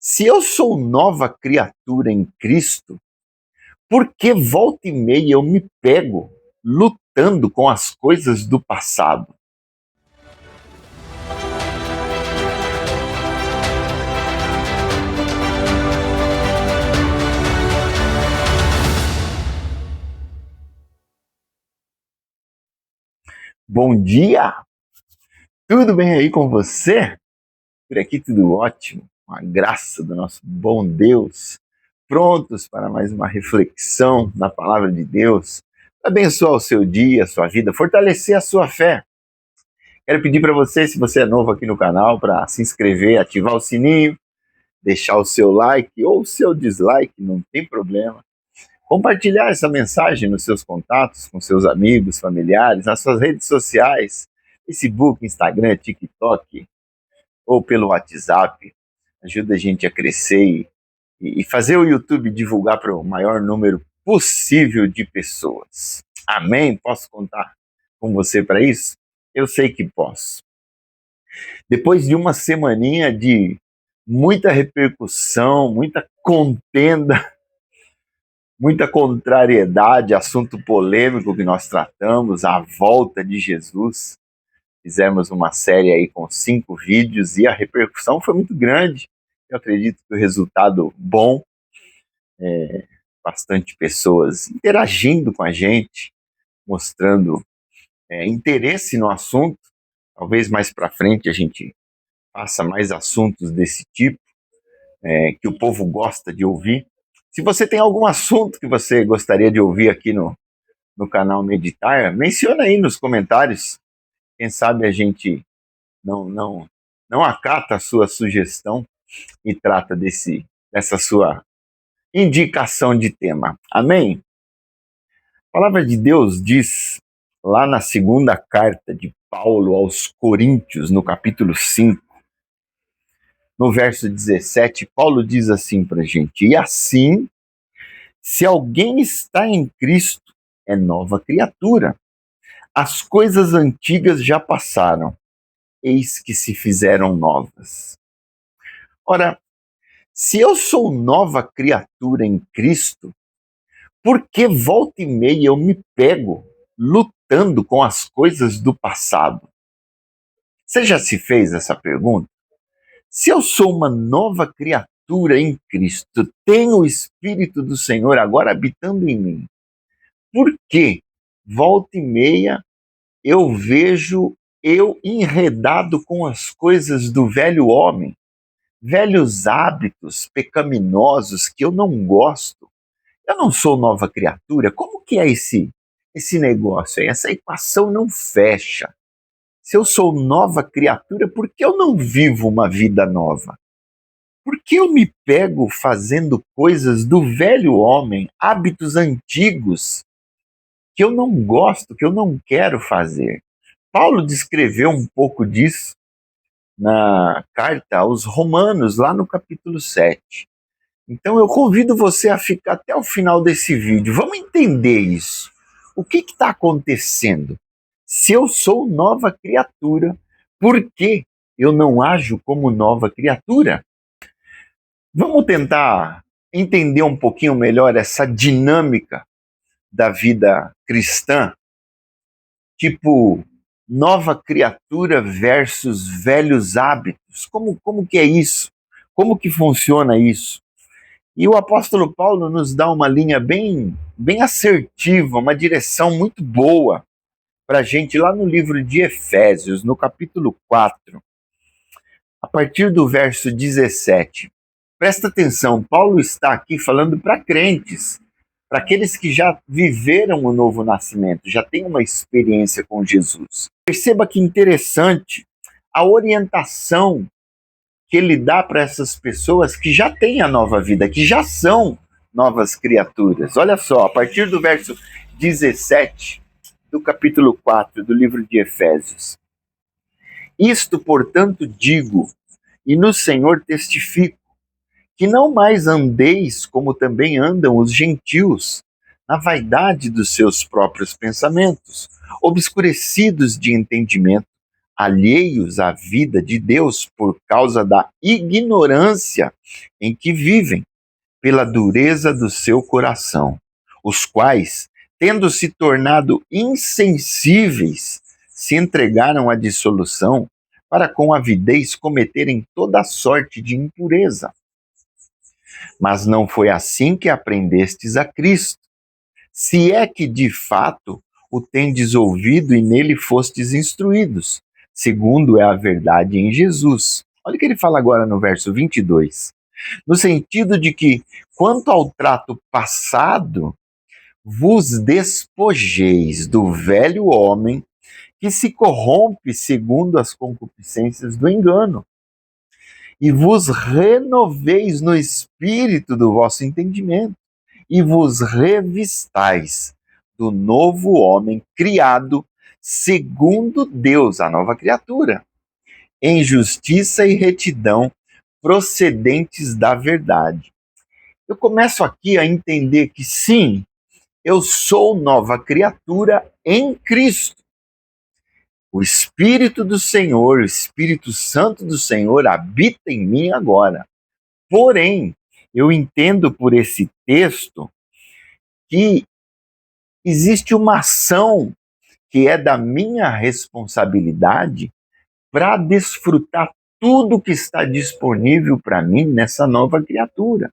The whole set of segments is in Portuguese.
Se eu sou nova criatura em Cristo, por que volta e meia eu me pego lutando com as coisas do passado? Bom dia! Tudo bem aí com você? Por aqui tudo ótimo, com a graça do nosso bom Deus, prontos para mais uma reflexão na palavra de Deus, para abençoar o seu dia, a sua vida, fortalecer a sua fé. Quero pedir para você, se você é novo aqui no canal, para se inscrever, ativar o sininho, deixar o seu like ou o seu dislike, não tem problema. Compartilhar essa mensagem nos seus contatos, com seus amigos, familiares, nas suas redes sociais, Facebook, Instagram, TikTok, ou pelo WhatsApp. Ajuda a gente a crescer e fazer o YouTube divulgar para o maior número possível de pessoas. Amém? Posso contar com você para isso? Eu sei que posso. Depois de uma semaninha de muita repercussão, muita contenda, muita contrariedade, assunto polêmico que nós tratamos, a volta de Jesus. Fizemos uma série aí com 5 vídeos e a repercussão foi muito grande. Eu acredito que o resultado bom, bastante pessoas interagindo com a gente, mostrando interesse no assunto. Talvez mais para frente a gente faça mais assuntos desse tipo, que o povo gosta de ouvir. Se você tem algum assunto que você gostaria de ouvir aqui no canal Meditar, menciona aí nos comentários. Quem sabe a gente não acata a sua sugestão e trata dessa sua indicação de tema. Amém? A palavra de Deus diz lá na segunda carta de Paulo aos Coríntios, no capítulo 5, no verso 17, Paulo diz assim para a gente: e assim, se alguém está em Cristo, é nova criatura. As coisas antigas já passaram, eis que se fizeram novas. Ora, se eu sou nova criatura em Cristo, por que volta e meia eu me pego lutando com as coisas do passado? Você já se fez essa pergunta? Se eu sou uma nova criatura em Cristo, tenho o Espírito do Senhor agora habitando em mim, por que volta e meia eu vejo eu enredado com as coisas do velho homem, velhos hábitos pecaminosos que eu não gosto? Eu não sou nova criatura? Como que é esse negócio aí? Essa equação não fecha. Se eu sou nova criatura, por que eu não vivo uma vida nova? Por que eu me pego fazendo coisas do velho homem, hábitos antigos, que eu não gosto, que eu não quero fazer? Paulo descreveu um pouco disso na carta aos Romanos, lá no capítulo 7. Então eu convido você a ficar até o final desse vídeo. Vamos entender isso. O que está acontecendo? Se eu sou nova criatura, por que eu não ajo como nova criatura? Vamos tentar entender um pouquinho melhor essa dinâmica da vida cristã, tipo nova criatura versus velhos hábitos. Como que é isso? Como que funciona isso? E o apóstolo Paulo nos dá uma linha bem assertiva, uma direção muito boa para a gente lá no livro de Efésios, no capítulo 4, a partir do verso 17. Presta atenção, Paulo está aqui falando para crentes, para aqueles que já viveram o novo nascimento, já têm uma experiência com Jesus. Perceba que interessante a orientação que ele dá para essas pessoas que já têm a nova vida, que já são novas criaturas. Olha só, a partir do verso 17 do capítulo 4 do livro de Efésios. Isto, portanto, digo, e no Senhor testifico, que não mais andeis como também andam os gentios, na vaidade dos seus próprios pensamentos, obscurecidos de entendimento, alheios à vida de Deus por causa da ignorância em que vivem, pela dureza do seu coração, os quais, tendo se tornado insensíveis, se entregaram à dissolução, para com avidez cometerem toda sorte de impureza. Mas não foi assim que aprendestes a Cristo, se é que de fato o tendes ouvido e nele fostes instruídos, segundo é a verdade em Jesus. Olha o que ele fala agora no verso 22. No sentido de que, quanto ao trato passado, vos despojeis do velho homem que se corrompe segundo as concupiscências do engano, e vos renoveis no espírito do vosso entendimento, e vos revistais do novo homem criado segundo Deus, a nova criatura, em justiça e retidão procedentes da verdade. Eu começo aqui a entender que sim, eu sou nova criatura em Cristo. O Espírito do Senhor, o Espírito Santo do Senhor habita em mim agora. Porém, eu entendo por esse texto que existe uma ação que é da minha responsabilidade para desfrutar tudo que está disponível para mim nessa nova criatura.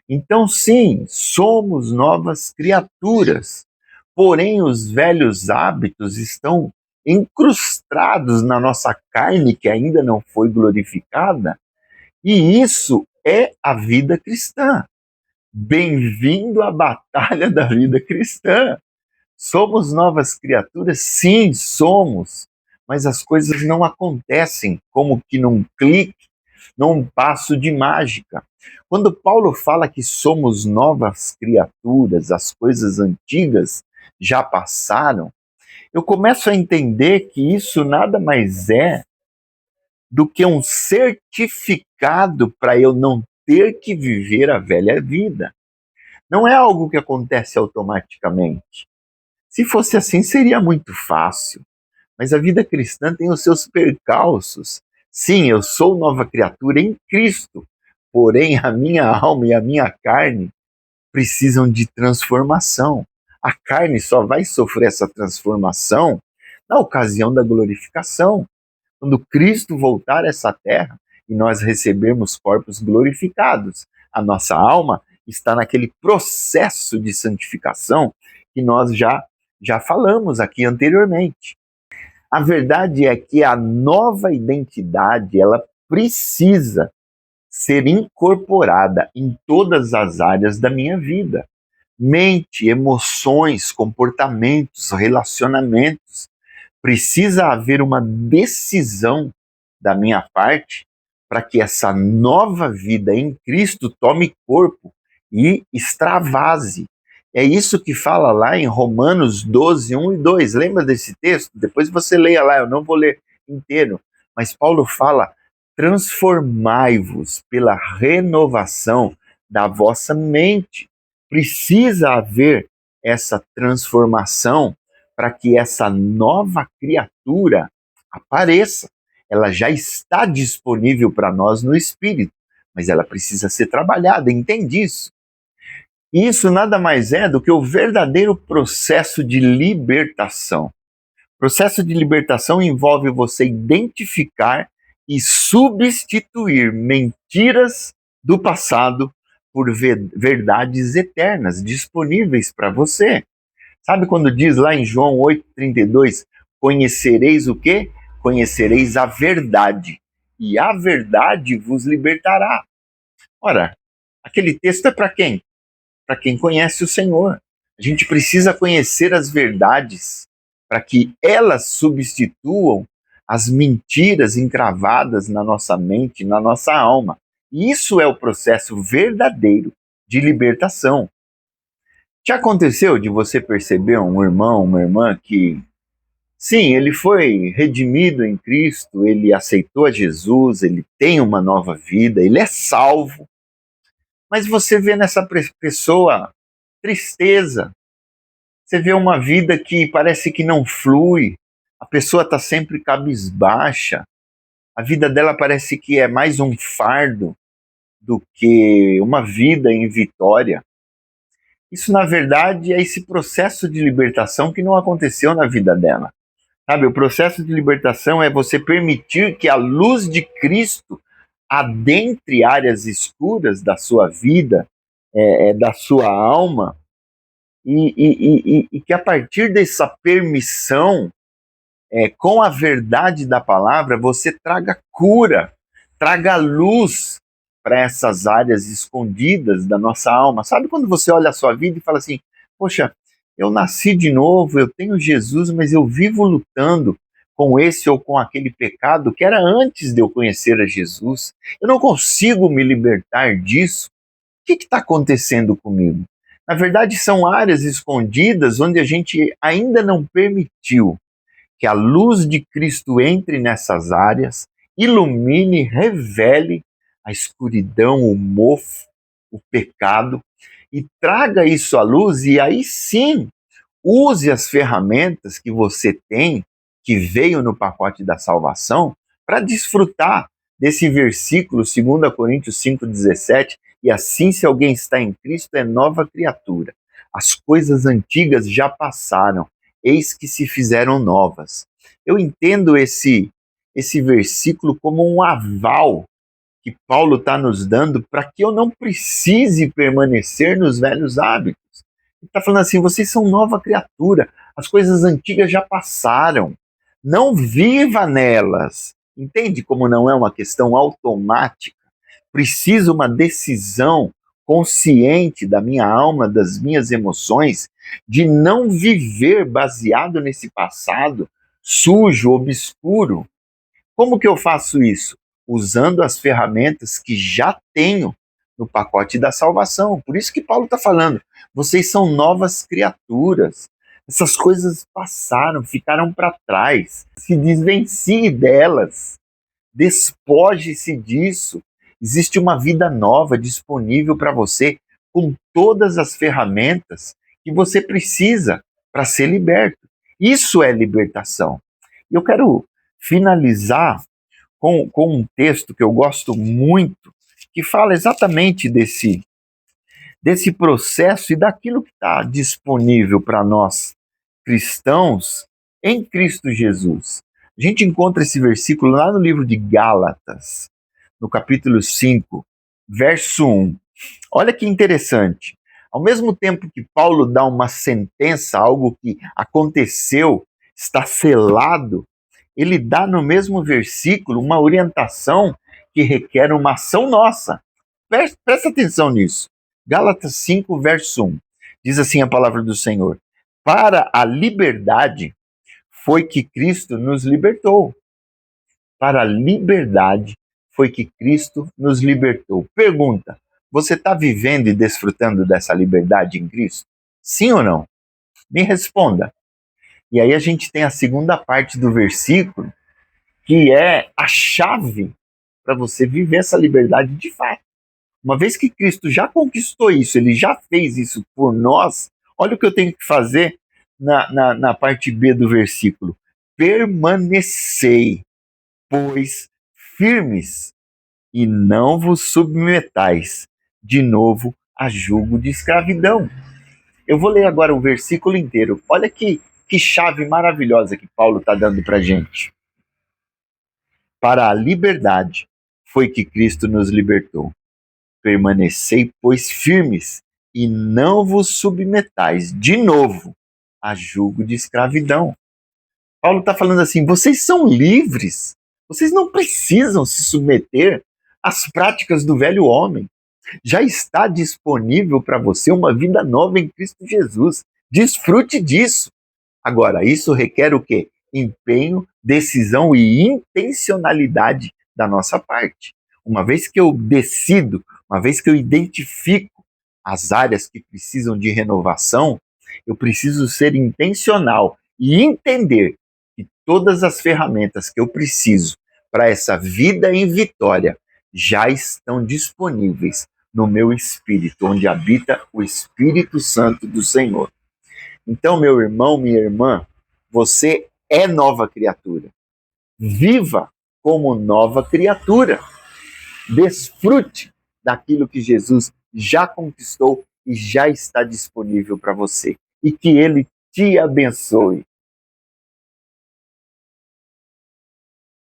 Então, sim, somos novas criaturas, porém os velhos hábitos estão incrustados na nossa carne que ainda não foi glorificada, e isso é a vida cristã. Bem-vindo à batalha da vida cristã. Somos novas criaturas? Sim, somos, mas as coisas não acontecem como que num clique, num passo de mágica. Quando Paulo fala que somos novas criaturas, as coisas antigas já passaram, eu começo a entender que isso nada mais é do que um certificado para eu não ter que viver a velha vida. Não é algo que acontece automaticamente. Se fosse assim, seria muito fácil. Mas a vida cristã tem os seus percalços. Sim, eu sou nova criatura em Cristo, porém a minha alma e a minha carne precisam de transformação. A carne só vai sofrer essa transformação na ocasião da glorificação, quando Cristo voltar a essa terra e nós recebermos corpos glorificados. A nossa alma está naquele processo de santificação que nós já falamos aqui anteriormente. A verdade é que a nova identidade, ela precisa ser incorporada em todas as áreas da minha vida. Mente, emoções, comportamentos, relacionamentos. Precisa haver uma decisão da minha parte para que essa nova vida em Cristo tome corpo e extravase. É isso que fala lá em Romanos 12, 1 e 2. Lembra desse texto? Depois você leia lá, eu não vou ler inteiro. Mas Paulo fala: transformai-vos pela renovação da vossa mente. Precisa haver essa transformação para que essa nova criatura apareça. Ela já está disponível para nós no Espírito, mas ela precisa ser trabalhada, entende isso? E isso nada mais é do que o verdadeiro processo de libertação. O processo de libertação envolve você identificar e substituir mentiras do passado por verdades eternas disponíveis para você. Sabe quando diz lá em João 8,32, conhecereis o quê? Conhecereis a verdade, e a verdade vos libertará. Ora, aquele texto é para quem? Para quem conhece o Senhor. A gente precisa conhecer as verdades para que elas substituam as mentiras encravadas na nossa mente, na nossa alma. E isso é o processo verdadeiro de libertação. Já aconteceu de você perceber um irmão, uma irmã que, sim, ele foi redimido em Cristo, ele aceitou a Jesus, ele tem uma nova vida, ele é salvo, mas você vê nessa pessoa tristeza, você vê uma vida que parece que não flui, a pessoa está sempre cabisbaixa, a vida dela parece que é mais um fardo do que uma vida em vitória. Isso, na verdade, é esse processo de libertação que não aconteceu na vida dela. Sabe, o processo de libertação é você permitir que a luz de Cristo adentre áreas escuras da sua vida, da sua alma, e que a partir dessa permissão, com a verdade da palavra, você traga cura, traga luz para essas áreas escondidas da nossa alma. Sabe quando você olha a sua vida e fala assim, poxa, eu nasci de novo, eu tenho Jesus, mas eu vivo lutando com esse ou com aquele pecado que era antes de eu conhecer a Jesus. Eu não consigo me libertar disso. O que está acontecendo comigo? Na verdade, são áreas escondidas onde a gente ainda não permitiu que a luz de Cristo entre nessas áreas, ilumine, revele a escuridão, o mofo, o pecado, e traga isso à luz, e aí sim, use as ferramentas que você tem, que veio no pacote da salvação, para desfrutar desse versículo, 2 Coríntios 5,17, e assim se alguém está em Cristo é nova criatura. As coisas antigas já passaram, eis que se fizeram novas. Eu entendo esse versículo como um aval que Paulo está nos dando para que eu não precise permanecer nos velhos hábitos. Ele está falando assim, vocês são nova criatura, as coisas antigas já passaram, não viva nelas. Entende como não é uma questão automática? Precisa uma decisão consciente da minha alma, das minhas emoções, de não viver baseado nesse passado sujo, obscuro. Como que eu faço isso? Usando as ferramentas que já tenho no pacote da salvação. Por isso que Paulo está falando, vocês são novas criaturas. Essas coisas passaram, ficaram para trás. Se desvencie delas. Despoje-se disso. Existe uma vida nova disponível para você, com todas as ferramentas que você precisa para ser liberto. Isso é libertação. E eu quero finalizar com um texto que eu gosto muito, que fala exatamente desse processo e daquilo que está disponível para nós cristãos em Cristo Jesus. A gente encontra esse versículo lá no livro de Gálatas, no capítulo 5, verso 1. Olha que interessante. Ao mesmo tempo que Paulo dá uma sentença, algo que aconteceu, está selado, ele dá no mesmo versículo uma orientação que requer uma ação nossa. Presta atenção nisso. Gálatas 5, verso 1. Diz assim a palavra do Senhor: para a liberdade foi que Cristo nos libertou. Para a liberdade foi que Cristo nos libertou. Pergunta: você está vivendo e desfrutando dessa liberdade em Cristo? Sim ou não? Me responda. E aí a gente tem a segunda parte do versículo, que é a chave para você viver essa liberdade de fato. Uma vez que Cristo já conquistou isso, ele já fez isso por nós, olha o que eu tenho que fazer na parte B do versículo. Permanecei, pois, firmes, e não vos submetais de novo a jugo de escravidão. Eu vou ler agora o versículo inteiro. Olha que chave maravilhosa que Paulo está dando para a gente. Para a liberdade foi que Cristo nos libertou. Permanecei, pois, firmes, e não vos submetais de novo a jugo de escravidão. Paulo está falando assim, vocês são livres, vocês não precisam se submeter às práticas do velho homem. Já está disponível para você uma vida nova em Cristo Jesus. Desfrute disso. Agora, isso requer o quê? Empenho, decisão e intencionalidade da nossa parte. Uma vez que eu decido, uma vez que eu identifico as áreas que precisam de renovação, eu preciso ser intencional e entender que todas as ferramentas que eu preciso para essa vida em vitória já estão disponíveis no meu espírito, onde habita o Espírito Santo do Senhor. Então, meu irmão, minha irmã, você é nova criatura. Viva como nova criatura. Desfrute daquilo que Jesus já conquistou e já está disponível para você. E que Ele te abençoe.